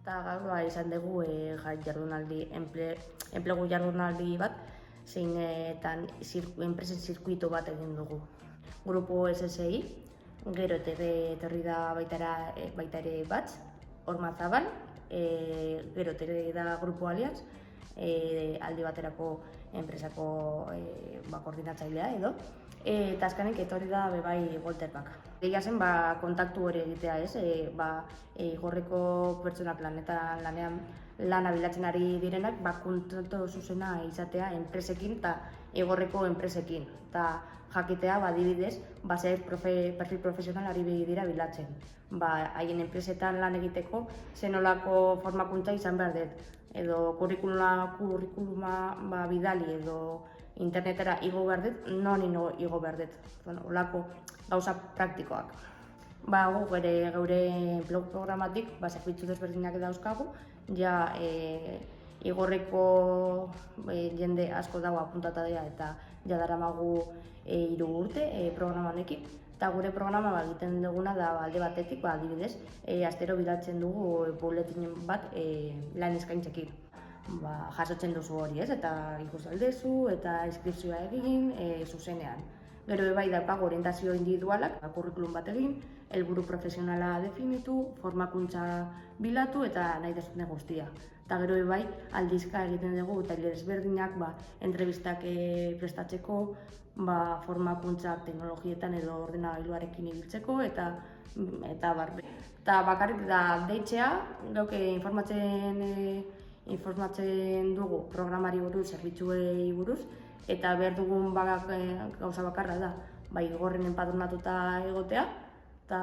Eta gaur izan dugu enplegu jardunaldi bat, zeinetan enpresen zirkuito bat egin dugu. Grupo SSI, gero etorri da baita ere Batz, Ormazabal, gero etorri da Grupo Alianz, aldi baterako enpresako koordinatzailea edo. Eta azkenik etorri da bai Wolterbak. Egia zen kontaktu hori egitea, ez? Igorreko pertsonak lanean lana bilatzen ari direnak, kontaktu zuzena izatea enpresekin eta igorreko enpresekin. Eta jakitea, adibidez, zer perfil profesional ari dira bilatzen. Haien enpresetan lan egiteko zenolako formakuntza izan behar dut. Edo kurrikuluma bidali edo internetera igo behar dut, non igo behar dut. Olako gauza praktikoak. Geure blog programatik zerbitzu desberdinak dauzkagu, ja igorreko jende asko dago apuntata dira eta ja daramagu 3 urte programanekin. Eta gure programa egiten duguna da alde batetik, adibidez, astero bidaltzen dugu buletin bat lan eskaintzekin. Jasotzen duzu hori, ez? Eta ikus aldezu eta inskripzioa egin zuzenean. Gero bai daukagu orientazio individualak, kurrikulum bat egin, helburu profesionala definitu, formakuntza bilatu eta nahi desune guztia. Eta gero bai aldizka egiten dugu taller ezberdinak, entrevistak prestatzeko, formakuntza teknologietan edo ordenagailuarekin ibiltzeko eta barbe. Eta bakarrik da deitzea, gauke informatzen dugu programari buruz, zerbitzuei buruz, eta behar dugun gauza bakarra da, igorren enpadronatuta egotea, eta